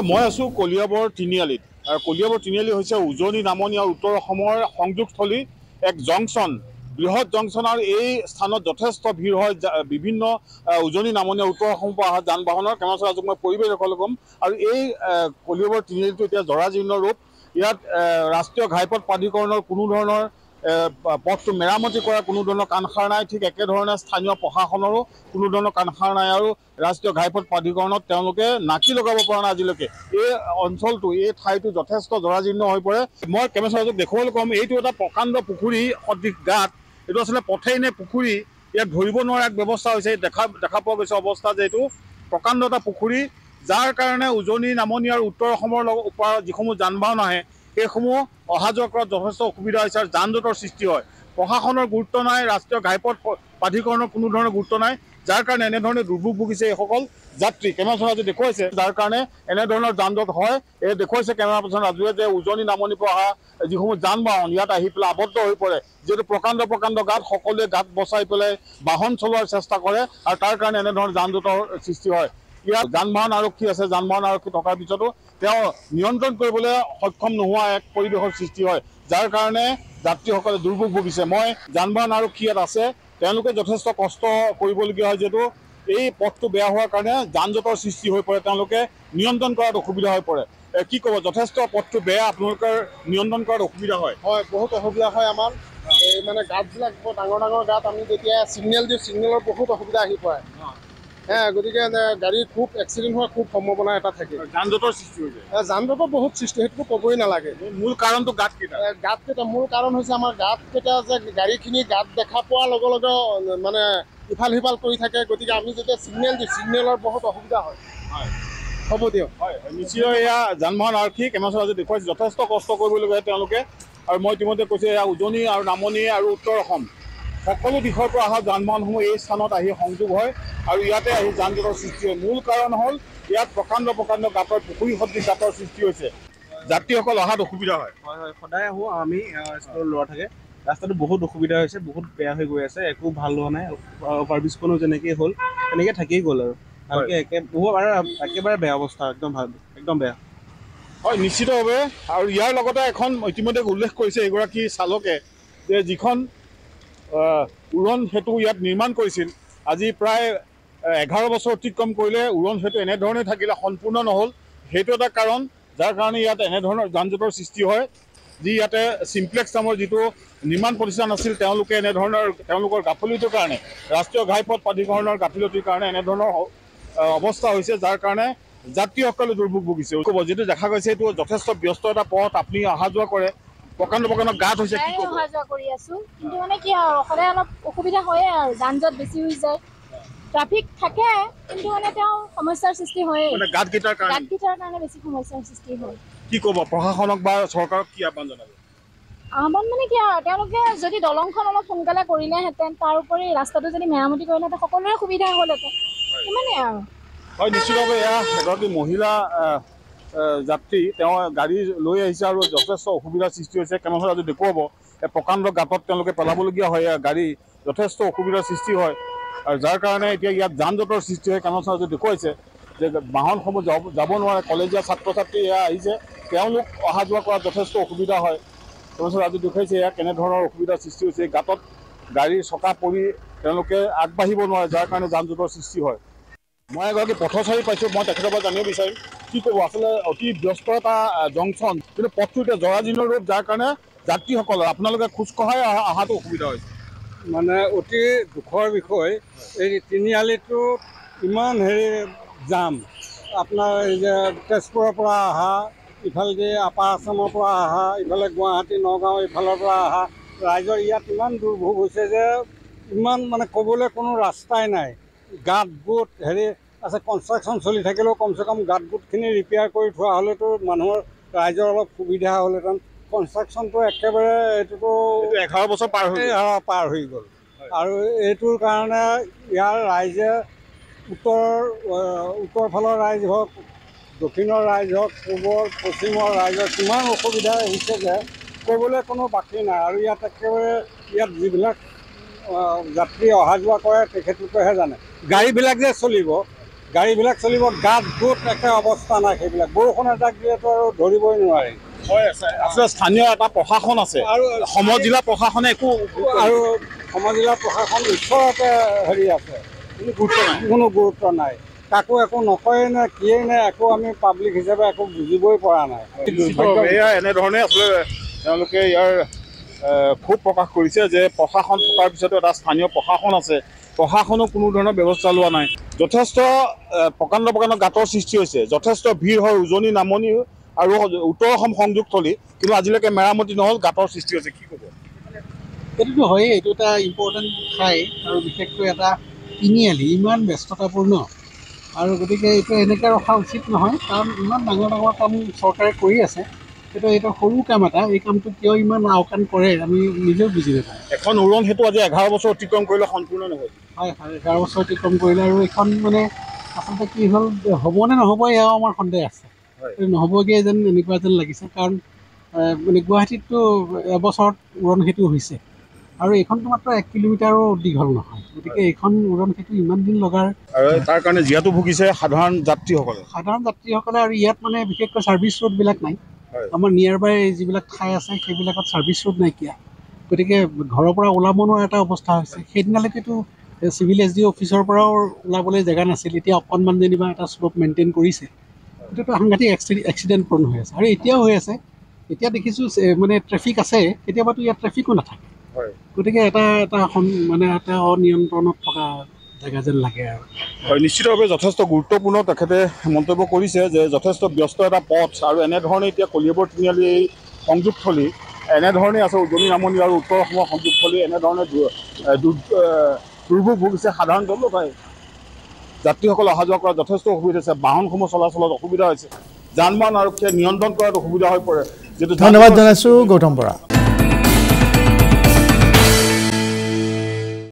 মই আছোঁ কলিয়াবৰ তিনিআলিত আৰু কলিয়াবৰ তিনিআলি হৈছে উজনি নামনি আৰু উত্তৰ অসমৰ সংযোগস্থলী এক জংচন, বৃহৎ জংচন। আৰু এই স্থানত যথেষ্ট ভিৰ হয় বিভিন্ন উজনি নামনি আৰু উত্তৰ অসমৰ পৰা অহা যান বাহনৰ। কেমেৰা আজিক মই পৰিৱেশ দেখুৱাবলৈ ক'ম। আৰু এই কলিয়াবৰ তিনিআলিটো এতিয়া জৰাজীৰ্ণ ৰূপ। ইয়াত ৰাষ্ট্ৰীয় ঘাইপথ প্ৰাধিকৰণৰ কোনো ধৰণৰ পথটো মেৰামতি কৰাৰ কোনো ধৰণৰ কাণসাৰ নাই। ঠিক একেধৰণে স্থানীয় প্ৰশাসনৰো কোনো ধৰণৰ কাণসাৰ নাই আৰু ৰাষ্ট্ৰীয় ঘাইপথ প্ৰাধিকৰণত তেওঁলোকে নাকি লগাব পৰা নাই আজিলৈকে। এই অঞ্চলটো, এই ঠাইটো যথেষ্ট জৰাজীৰ্ণ হৈ পৰে। মই কেমেৰাজক দেখুৱাবলৈ ক'ম, এইটো এটা প্ৰকাণ্ড পুখুৰী সদৃশ গাঁত। এইটো আচলতে পথেই নে পুখুৰী ইয়াক ধৰিব নোৱাৰা এক ব্যৱস্থা হৈছে। দেখা পোৱা গৈছে অৱস্থা যে এইটো প্ৰকাণ্ড এটা পুখুৰী, যাৰ কাৰণে উজনি নামনি আৰু উত্তৰ অসমৰ ওপৰত যিসমূহ যান বাহন আহে সেইসমূহ অহা যোৱা কৰাত যথেষ্ট অসুবিধা হৈছে আৰু যান জঁটৰ সৃষ্টি হয়। প্ৰশাসনৰ গুৰুত্ব নাই, ৰাষ্ট্ৰীয় ঘাইপথ প্ৰাধিকৰণৰ কোনো ধৰণৰ গুৰুত্ব নাই, যাৰ কাৰণে এনেধৰণে দুৰ্ভোগ ভুগিছে এইসকল যাত্ৰী। কেমেৰা পাৰ্চন ৰাজুৱে দেখুৱাইছে যাৰ কাৰণে এনেধৰণৰ যান জঁট হয়। এই দেখুৱাইছে কেমেৰা পাৰ্চন ৰাজুৱে যে উজনি নামনিৰ পৰা অহা যিসমূহ যান বাহন ইয়াত আহি পেলাই আবদ্ধ হৈ পৰে। যিহেতু প্ৰকাণ্ড গাঁত, সকলোৱে গাঁত বচাই পেলাই বাহন চলোৱাৰ চেষ্টা কৰে আৰু তাৰ কাৰণে এনেধৰণৰ যান জঁটৰ সৃষ্টি হয়। ইয়াত যান বাহন আৰক্ষী আছে, যান বাহন আৰক্ষী থকাৰ পিছতো তেওঁ নিয়ন্ত্ৰণ কৰিবলৈ সক্ষম নোহোৱা এক পৰিৱেশৰ সৃষ্টি হয়, যাৰ কাৰণে যাত্ৰীসকলে দুৰ্ভোগ ভুগিছে। মই যান বাহন আৰক্ষী ইয়াত আছে, তেওঁলোকে যথেষ্ট কষ্ট কৰিবলগীয়া হয়, যিহেতু এই পথটো বেয়া হোৱাৰ কাৰণে যান জঁটৰ সৃষ্টি হৈ পৰে, তেওঁলোকে নিয়ন্ত্ৰণ কৰাত অসুবিধা হৈ পৰে। কি ক'ব, যথেষ্ট পথটো বেয়া, আপোনালোকৰ নিয়ন্ত্ৰণ কৰাত অসুবিধা হয়? হয়, বহুত অসুবিধা হয় আমাৰ। এই মানে গাঁতবিলাক বৰ ডাঙৰ গাঁত, আমি যেতিয়া ছিগনেল দিওঁ ছিগনেলৰ বহুত অসুবিধা আহি পৰে। গতিকে গাড়ী খুব এক্সিডেণ্ট হোৱাৰ খুব সম্ভাৱনা এটা থাকে। যান জঁটৰ সৃষ্টি হৈ যায়। যান জঁটৰ বহুত সৃষ্টি, সেইটোতো ক'বই নালাগে। মূল কাৰণটো গাঁতকেইটা মূল কাৰণ হৈছে আমাৰ গাঁতকেইটা যে গাড়ীখিনি গাঁত দেখা পোৱাৰ লগে লগে মানে ইফাল সিফাল কৰি থাকে। গতিকে আমি যেতিয়া ছিগনেল দিওঁ ছিগনেলৰ বহুত অসুবিধা হয়। হ'ব দিয়ক। হয়, নিশ্চয় এয়া যান বাহন আৰক্ষী কেমেৰা আজি দেখুৱাইছে, যথেষ্ট কষ্ট কৰিবলগীয়া হয় তেওঁলোকে। আৰু মই ইতিমধ্যে কৈছোঁ, এয়া উজনি আৰু নামনি আৰু উত্তৰ অসম সকলো দিশৰ পৰা অহা যান বাহনসমূহ এই স্থানত আহি সংযোগ হয় আৰু ইয়াতে আহি যান জঁটৰ সৃষ্টি হয়। মূল কাৰণ হ'ল ইয়াত প্ৰকাণ্ড গাঁতৰ, পুখুৰী সদৃশ গাঁতৰ সৃষ্টি হৈছে। যাত্ৰীসকল অহাত অসুবিধা হয়। হয়, সদায় আহোঁ আমি, স্কুলৰ ল'ৰা থাকে। ৰাস্তাটো বহুত অসুবিধা হৈছে, বহুত বেয়া হৈ গৈ আছে, একো ভাল হোৱা নাই। অভাৰব্ৰিজখনো যেনেকৈ হ'ল তেনেকৈ থাকিয়ে গ'ল আৰু ভালকৈ একেবাৰে বেয়া অৱস্থা, একদম বেয়া। হয়, নিশ্চিতভাৱে। আৰু ইয়াৰ লগতে এখন ইতিমধ্যে উল্লেখ কৰিছে এগৰাকী চালকে যে যিখন উৰণ সেতু ইয়াত নিৰ্মাণ কৰিছিল, আজি প্ৰায় 11 বছৰ অতিক্ৰম কৰিলে উৰণ সেতু এনেধৰণে থাকিলে, সম্পূৰ্ণ নহ'ল। সেইটো এটা কাৰণ, যাৰ কাৰণে ইয়াত এনেধৰণৰ যান জঁটৰ সৃষ্টি হয়। যি ইয়াতে চিমপ্লেক্স নামৰ যিটো নিৰ্মাণ প্ৰতিষ্ঠান আছিল, তেওঁলোকে তেওঁলোকৰ গাফিলতিৰ কাৰণে, ৰাষ্ট্ৰীয় ঘাইপথ প্ৰাধিকৰণৰ গাফিলতিৰ কাৰণে এনেধৰণৰ অৱস্থা হৈছে, যাৰ কাৰণে যাত্ৰীসকলে দুৰ্ভোগ ভুগিছে। যিটো দেখা গৈছে এইটো যথেষ্ট ব্যস্ত এটা পথ, আপুনি অহা যোৱা কৰে, প্ৰকাণ্ড গাঁত হৈছে। কি ক'ব? অহা যোৱা কৰি আছো, কিন্তু মানে কি আৰু সদায় অলপ অসুবিধা হয়ে আৰু যান জঁট বেছি হৈ যায়। ট্ৰাফিক থাকে কিন্তু মানে তেওঁ সমস্যাৰ সৃষ্টি হয়ে, গাঁতকেইটাৰ কাৰণে বেছি সমস্যাৰ সৃষ্টি হয়। কি ক'ব, প্ৰশাসনক বা চৰকাৰক কি আহ্বান জনাব? আহ্বান মানে কি আৰু, তেওঁলোকে যদি দলংখন অলপ সোনকালে কৰিলেহেঁতেন, তাৰ উপৰি ৰাস্তাটো যদি মেৰামতি কৰিলেহেঁতেন, সকলোৰে সুবিধা হ'লহেঁতেন, ইমানেই আৰু। হয়, নিশ্চিতভাৱে এয়া এগৰাকী মহিলা যাত্ৰী, তেওঁ গাড়ী লৈ আহিছে আৰু যথেষ্ট অসুবিধাৰ সৃষ্টি হৈছে। কেনেধৰণে আজি দেখুৱাব, এই প্ৰকাণ্ড গাঁতত তেওঁলোকে পেলাবলগীয়া হয়, গাড়ী যথেষ্ট অসুবিধাৰ সৃষ্টি হয় আৰু যাৰ কাৰণে এতিয়া ইয়াত যান জঁটৰ সৃষ্টি হয়। কেনেধৰণে আজি দেখুৱাইছে যে বাহনসমূহ যাব নোৱাৰে, কলেজীয়া ছাত্ৰ ছাত্ৰী এয়া আহিছে, তেওঁলোক অহা যোৱা কৰাত যথেষ্ট অসুবিধা হয়। তাৰপিছত আজি দেখুৱাইছে এয়া কেনেধৰণৰ অসুবিধাৰ সৃষ্টি হৈছে। গাঁতত গাড়ীৰ চকা পৰি তেওঁলোকে আগবাঢ়িব নোৱাৰে, যাৰ কাৰণে যান জঁটৰ সৃষ্টি হয়। মই এগৰাকী পথচাৰী পাইছোঁ, মই তেখেতৰ পৰা জানিব বিচাৰিম, কি ক'ব, আচলতে অতি ব্যস্ত এটা জংচন, কিন্তু পথটো এতিয়া জৰাজীৰ্ণ ৰূপ, যাৰ কাৰণে যাত্ৰীসকলৰ আপোনালোকে খোজকঢ়াই অহাটো অসুবিধা হৈছে। মানে অতি দুখৰ বিষয়, এই তিনিআলিটো ইমান জাম। আপোনাৰ এই যে তেজপুৰৰ পৰা অহা, ইফালেদি আপাৰ আছামৰ পৰা অহা, ইফালে গুৱাহাটী নগাঁও ইফালৰ পৰা অহা ৰাইজৰ ইয়াত ইমান দুৰ্ভোগ হৈছে যে ইমান মানে ক'বলৈ কোনো ৰাস্তাই নাই। গাঁত গোট আছে, কনষ্ট্ৰাকশ্যন চলি থাকিলেও কমচে কম গাঁত গোটখিনি ৰিপেয়াৰ কৰি থোৱা হ'লেতো মানুহৰ ৰাইজৰ অলপ সুবিধা হ'লহেঁতেন। কনষ্ট্ৰাকশ্যনটো একেবাৰে এইটোতো 11 বছৰ পাৰ হৈ গ'ল। আৰু এইটোৰ কাৰণে ইয়াৰ ৰাইজে উত্তৰ ফালৰ ৰাইজ হওক, দক্ষিণৰ ৰাইজ হওক, পূবৰ পশ্চিমৰ ৰাইজৰ কিমান অসুবিধা হৈছে যে ক'বলৈ কোনো বাকী নাই। আৰু ইয়াত যিবিলাক যাত্ৰী অহা যোৱা কৰে তেখেতলোকেহে জানে। গাড়ীবিলাক যে চলিব, গাড়ীবিলাক চলিব, গাঁত গোট একে অৱস্থা নাই সেইবিলাক। বৰষুণ এজাক দিলেতো আৰু ধৰিবই নোৱাৰি। হয়, আচলতে স্থানীয় এটা প্ৰশাসন আছে আৰু সম জিলা প্ৰশাসনে একো আৰু সমজিলা প্ৰশাসন ওচৰতে হেৰি আছে, কোনো গুৰুত্ব নাই। কাকো একো নকয়ে নে কিয়ে নে একো আমি পাব্লিক হিচাপে একো বুজিবই পৰা নাই। এয়া এনেধৰণে আচলতে তেওঁলোকে ইয়াৰ ক্ষোভ প্ৰকাশ কৰিছে যে প্ৰশাসন থকাৰ পিছতো এটা স্থানীয় প্ৰশাসন আছে, প্ৰশাসনো কোনো ধৰণৰ ব্যৱস্থা লোৱা নাই। যথেষ্ট প্ৰকাণ্ড গাঁতৰ সৃষ্টি হৈছে, যথেষ্ট ভিৰ হয় উজনি নামনি আৰু উত্তৰ অসম সংযোগস্থলী, কিন্তু আজিলৈকে মেৰামতি নহ'ল, গাঁতৰ সৃষ্টি হৈছে। কি ক'ব? এইটোতো হয়েই, এইটো এটা ইম্পৰ্টেণ্ট ঠাই আৰু বিশেষকৈ এটা তিনিআলি, ইমান ব্যস্ততাপূৰ্ণ আৰু গতিকে এইটো এনেকৈ ৰখা উচিত নহয়, কাৰণ ইমান ডাঙৰ কাম চৰকাৰে কৰি আছে। এইটো সৰু কাম এটা, এই কামটো কিয় ইমান আওকাণ কৰে আমি নিজেও বুজি নাপাওঁ। এখন উৰণ সেতু আজি 11 বছৰ অতিক্ৰম কৰিলে সম্পূৰ্ণ নহ'ল। হয়, 11 বছৰ অতিক্ৰম কৰিলে আৰু এইখন মানে আচলতে কি হ'ল, হ'বনে নহ'ব এয়াও আমাৰ সন্দেহ আছে। নহ'বগৈ যেন এনেকুৱা যেন লাগিছে, কাৰণ মানে গুৱাহাটীততো এবছৰত উৰণ সেতু হৈছে আৰু এইখনতো মাত্ৰ 1 কিলোমিটাৰো দীঘল নহয়, গতিকে এইখন উৰণ সেতু ইমান দিন লগাৰ আৰু তাৰ কাৰণে যিহেতু ভুগিছে সাধাৰণ যাত্ৰীসকলে আৰু ইয়াত মানে বিশেষকৈ ছাৰ্ভিচ ৰোডবিলাক নাই। আমাৰ নিয়াৰ বাই যিবিলাক ঠাই আছে সেইবিলাকত ছাৰ্ভিচ ৰোড নাইকিয়া, গতিকে ঘৰৰ পৰা ওলাব নোৱাৰা এটা অৱস্থা হৈছে। সেইদিনালৈকেতো চিভিল SDO অফিচৰ পৰাও ওলাবলৈ জেগা নাছিল, এতিয়া অকণমান যেনিবা এটা শ্লোপ মেইনটেইন কৰিছে। এইটোতো সাংঘাতিক এক্সিডেণ্ট প্ৰণ হৈ আছে আৰু এতিয়াও হৈ আছে। এতিয়া দেখিছোঁ মানে ট্ৰেফিক আছে, কেতিয়াবাতো ইয়াত ট্ৰেফিকো নাথাকে। গতিকে এটা মানে এটা অনিয়ন্ত্ৰণত থকা জেগা যেন লাগে আৰু। হয়, নিশ্চিতভাৱে যথেষ্ট গুৰুত্বপূৰ্ণ তেখেতে মন্তব্য কৰিছে যে যথেষ্ট ব্যস্ত এটা পথ আৰু এনেধৰণে এতিয়া কলিয়াবৰ তিনিআলি এই সংযোগস্থলী এনেধৰণে আছে, উজনি নামনি আৰু উত্তৰ অসমৰ সংযোগস্থলী এনেধৰণে দুৰ্ভোগ ভুগিছে সাধাৰণ জনতাই। যাত্ৰীসকল অহা যোৱা কৰাত যথেষ্ট অসুবিধা হৈছে, বাহনসমূহ চলাচলত অসুবিধা হৈছে, যান বাহন আৰক্ষীয়ে নিয়ন্ত্ৰণ কৰাত অসুবিধা হৈ পৰে। ধন্যবাদ জনাইছোঁ গৌতম বৰা।